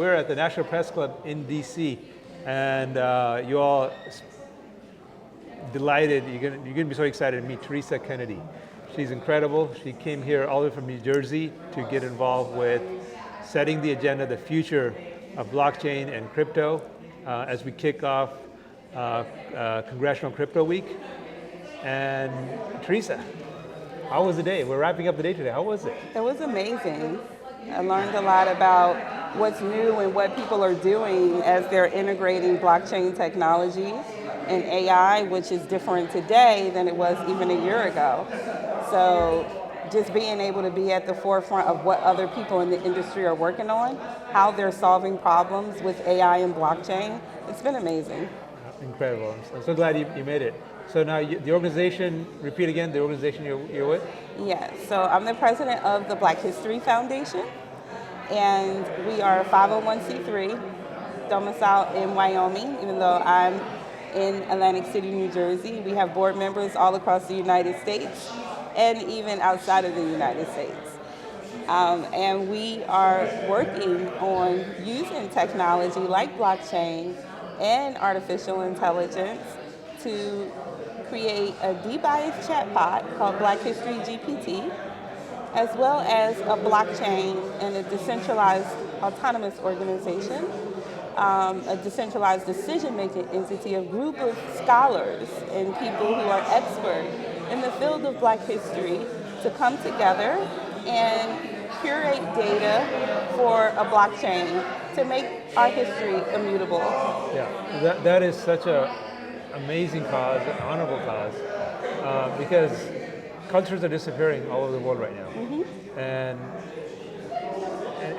we're at the National Press Club in DC, and you all delighted, you're going to be so excited to meet Teresa Kennedy. She's incredible. She came here all the way from New Jersey to get involved with setting the agenda, the future of blockchain and crypto as we kick off Congressional Crypto Week. And Teresa, how was the day? We're wrapping up the day today. How was it? It was amazing. I learned a lot about what's new and what people are doing as they're integrating blockchain technologies and AI, which is different today than it was even a year ago. So just being able to be at the forefront of what other people in the industry are working on, how they're solving problems with AI and blockchain, it's been amazing. Incredible. I'm so glad you made it. So now the organization, repeat again, the organization you're with? Yes, so I'm the president of the Black History Foundation, and we are a 501c3 domiciled in Wyoming, even though I'm in Atlantic City, New Jersey. We have board members all across the United States and even outside of the United States. And we are working on using technology like blockchain and artificial intelligence to create a debiased chatbot called Black History GPT, as well as a blockchain and a decentralized autonomous organization, a decentralized decision-making entity, a group of scholars and people who are expert in the field of Black history to come together and curate data for a blockchain to make our history immutable. Yeah, that is such an amazing cause, an honorable cause, because cultures are disappearing all over the world right now. Mm-hmm. And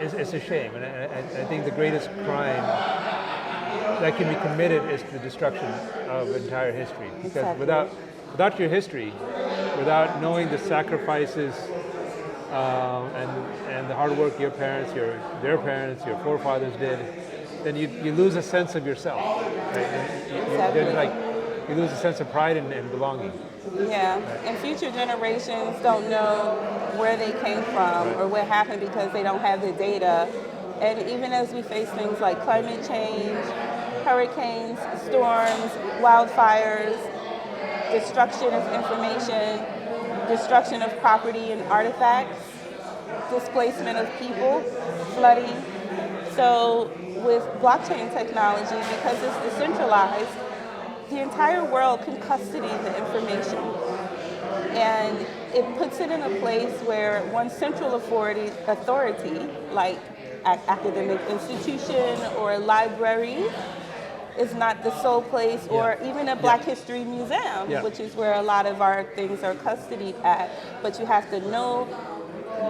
it's a shame. And I think the greatest crime that can be committed is the destruction of entire history. Because Exactly. without your history, without knowing the sacrifices and the hard work your parents, their parents, your forefathers did, then you lose a sense of yourself. Right? Exactly. You lose a sense of pride and belonging. Yeah, and future generations don't know where they came from or what happened because they don't have the data. And even as we face things like climate change, hurricanes, storms, wildfires, destruction of information, destruction of property and artifacts, displacement of people, flooding. So with blockchain technology, because it's decentralized, the entire world can custody the information. And it puts it in a place where one central authority like academic institution or a library, is not the sole place, or even a Black History Museum, which is where a lot of our things are custodied at. But you have to know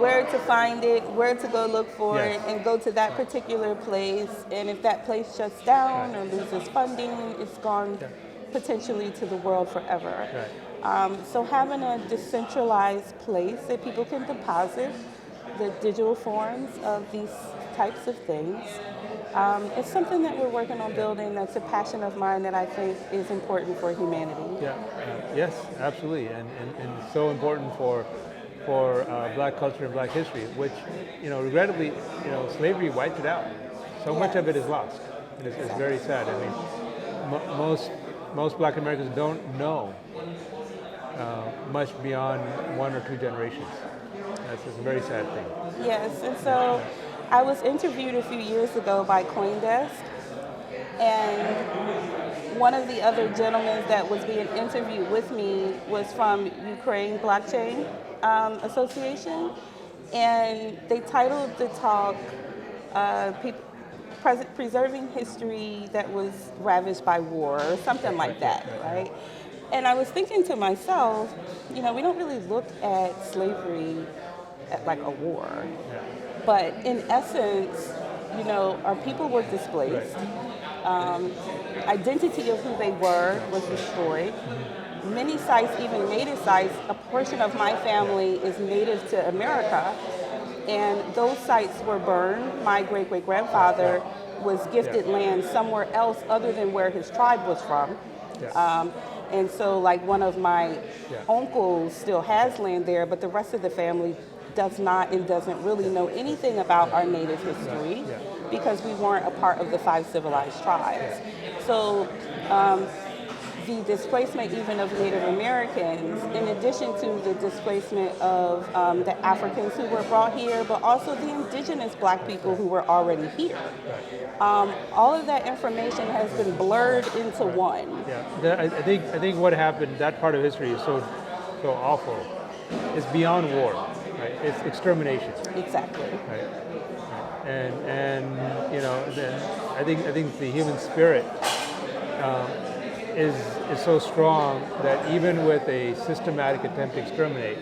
where to find it, where to go look for it, and go to that particular place. And if that place shuts down or loses funding, it's gone potentially to the world forever. So having a decentralized place that people can deposit the digital forms of these types of things, it's something that we're working on building. That's a passion of mine that I think is important for humanity. Yes, absolutely, and so important for Black culture and Black history, which, regrettably, slavery wiped it out. So much of it is lost. It's very sad. I mean, most Black Americans don't know much beyond one or two generations. That's just a very sad thing. Yes, and so I was interviewed a few years ago by CoinDesk, and one of the other gentlemen that was being interviewed with me was from Ukraine Blockchain Association, and they titled the talk Preserving History That Was Ravaged by War, or something like that, right? And I was thinking to myself, we don't really look at slavery at like a war. But in essence, our people were displaced. Identity of who they were was destroyed. Many sites, even native sites, a portion of my family is native to America, and those sites were burned. My great-great-grandfather was gifted land somewhere else other than where his tribe was from. And so like one of my uncles still has land there, but the rest of the family does not and doesn't really know anything about our native history because we weren't a part of the 5 civilized tribes. So the displacement even of Native Americans, in addition to the displacement of the Africans who were brought here, but also the indigenous black people who were already here. All of that information has been blurred into one. Yeah, I think what happened, that part of history is so awful. It's beyond war, right? It's extermination. Exactly. Right. And you know, then I think the human spirit is so strong that even with a systematic attempt to exterminate,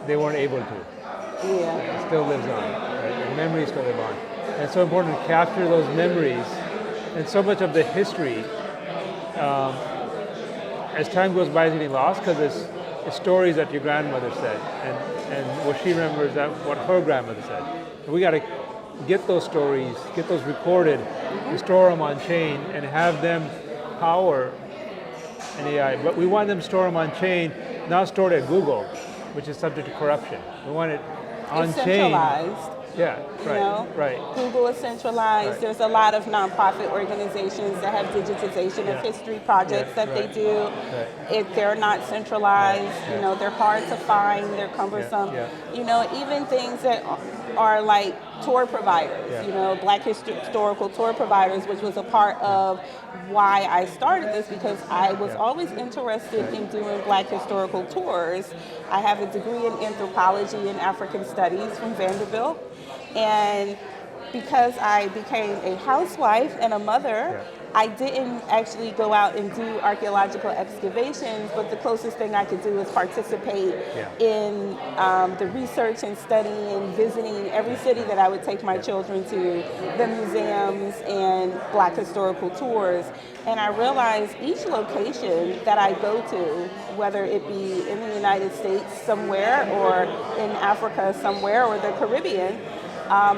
they weren't able to. Yeah. It still lives on. Right? The memories still live on. And it's so important to capture those memories. And so much of the history, as time goes by, is getting lost because it's stories that your grandmother said, and what she remembers that what her grandmother said. And we got to get those stories, get those recorded, and store them on chain, and have them power an AI. But we want them to store them on chain, not stored at Google, which is subject to corruption. We want it on It's chain. centralized. Yeah, You right, know, right. Google is centralized. Right. There's a lot of nonprofit organizations that have digitization of history projects Yeah, that right. they do. Right. If they're not centralized, Yeah. you know, they're hard to find. They're cumbersome. Yeah. You know, even things that are like tour providers. Yeah. You know, Black historical tour providers, which was a part of why I started this, because I was always interested in doing Black historical tours. I have a degree in anthropology and African studies from Vanderbilt. And because I became a housewife and a mother, I didn't actually go out and do archaeological excavations, but the closest thing I could do is participate in the research and study and visiting every city that I would take my children to, the museums and Black historical tours. And I realized each location that I go to, whether it be in the United States somewhere or in Africa somewhere or the Caribbean,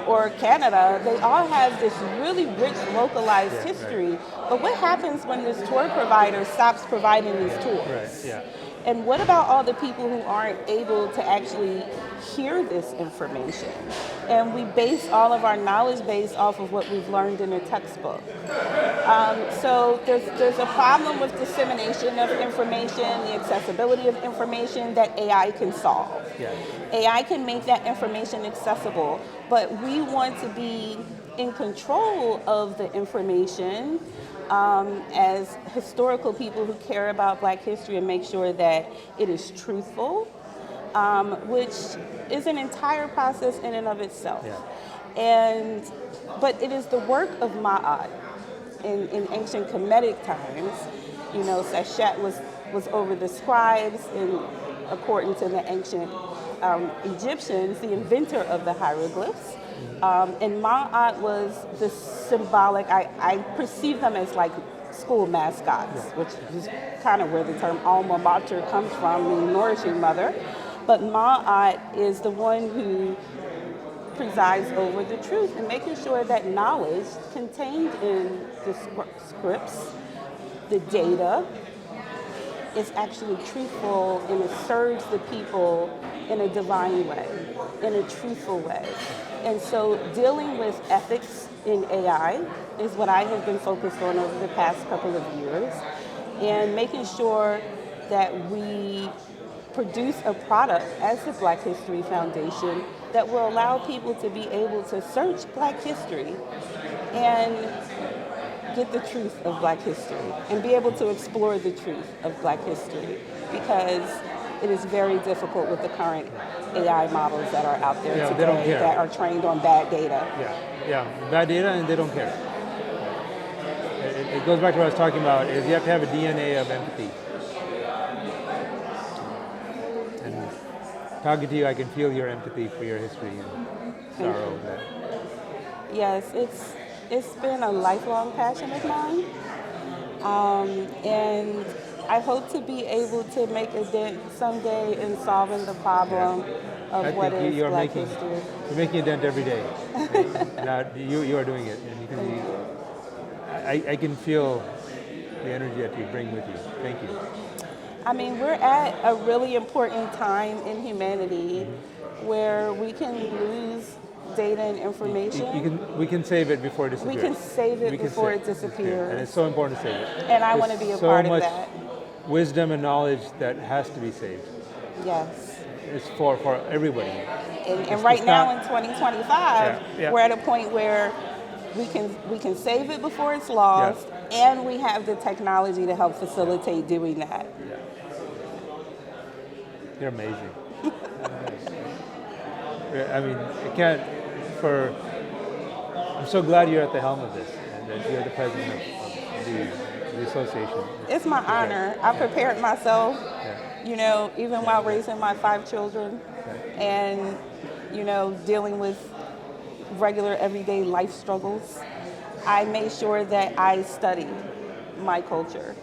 or Canada, they all have this really rich localized history. But what happens when this tour provider stops providing these tours? Right, yeah. And what about all the people who aren't able to actually hear this information? And we base all of our knowledge base off of what we've learned in a textbook. So there's a problem with dissemination of information, the accessibility of information that AI can solve. Yeah. AI can make that information accessible, but we want to be in control of the information as historical people who care about Black history and make sure that it is truthful, which is an entire process in and of itself. Yeah. But it is the work of Ma'at. In ancient Kemetic times, you know, Seshet was over the scribes, and according to the ancient Egyptians, the inventor of the hieroglyphs. And Ma'at was the symbolic, I perceive them as like school mascots, which is kind of where the term alma mater comes from, meaning nourishing mother. But Ma'at is the one who presides over the truth and making sure that knowledge contained in the scripts, the data, is actually truthful and it serves the people in a divine way, in a truthful way. And so dealing with ethics in AI is what I have been focused on over the past couple of years, and making sure that we produce a product as the Black History Foundation that will allow people to be able to search Black history and get the truth of Black history and be able to explore the truth of Black history, because it is very difficult with the current AI models that are out there They don't today care. that are trained on bad data. Bad data, and they don't care. It goes back to what I was talking about, is you have to have a DNA of empathy. And talking to you, I can feel your empathy for your history and sorrow of that. Yes, it's been a lifelong passion of mine, and I hope to be able to make a dent someday in solving the problem of what is Black history. You're making a dent every day. Now, you are doing it, and you can be, I can feel the energy that you bring with you. Thank you. I mean, we're at a really important time in humanity where we can lose data and information, we can save it before it disappears. we can save it We can before sa- it disappears. And it's so important to save it. And I There's want to be a so part of much that. wisdom and knowledge that has to be saved. Yes. It's for everybody. And right it's now not- in 2025, Yeah. we're at a point where we can save it before it's lost, and we have the technology to help facilitate doing that. You're amazing. I mean, I'm so glad you're at the helm of this and that you're the president of the association. It's my honor. I prepared myself, Yeah. even while raising my 5 children and, dealing with regular everyday life struggles. I made sure that I studied my culture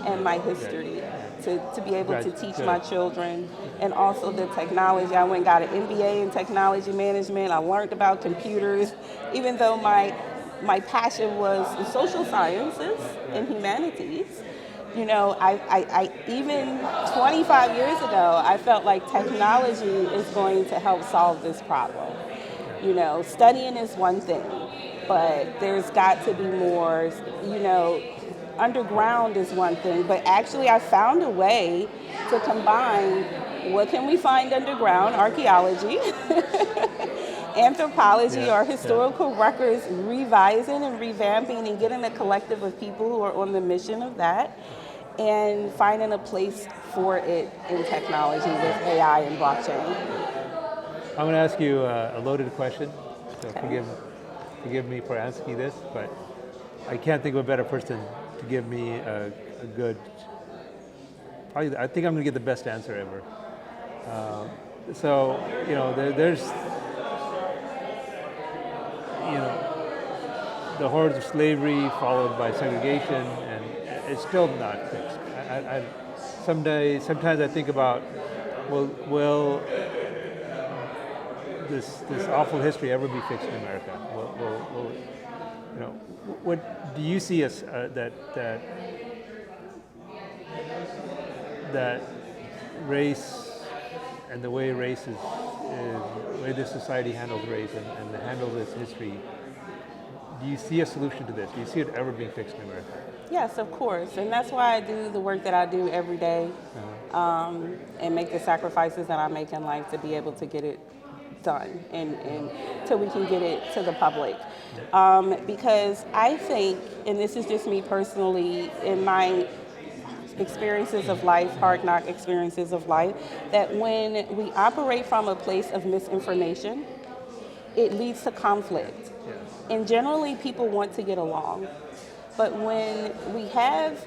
and my history to be able to teach my children, and also the technology. I went and got an MBA in technology management. I learned about computers, even though my passion was in social sciences and humanities. I even 25 years ago, I felt like technology is going to help solve this problem. Studying is one thing, but there's got to be more. Underground is one thing, but actually I found a way to combine what can we find underground, archaeology, anthropology, or historical records, revising and revamping and getting a collective of people who are on the mission of that, and finding a place for it in technology with AI and blockchain. I'm going to ask you a loaded question, so forgive me for asking this, but I can't think of a better person to give me a good, probably, I think I'm going to get the best answer ever. There's, the horrors of slavery followed by segregation, and it's still not fixed. Sometimes I think about, will this awful history ever be fixed in America? What do you see as that race and the way race is the way this society handles race and handles its history? Do you see a solution to this? Do you see it ever being fixed in America? Yes, of course, and that's why I do the work that I do every day, and make the sacrifices that I make in life to be able to get it done and till we can get it to the public. Because I think, and this is just me personally, in my experiences of life, hard knock experiences of life, that when we operate from a place of misinformation, it leads to conflict. Yes. And generally people want to get along. But when we have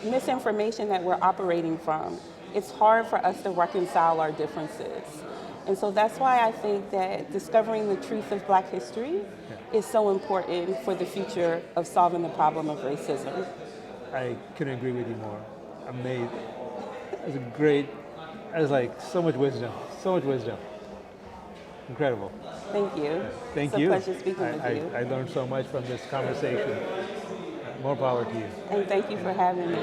misinformation that we're operating from, it's hard for us to reconcile our differences. And so that's why I think that discovering the truth of Black history is so important for the future of solving the problem of racism. I couldn't agree with you more. Amazing. That was like so much wisdom. Incredible. Thank you. Thank it's you. It's a pleasure speaking with you. I learned so much from this conversation. More power to you. And thank you for having me.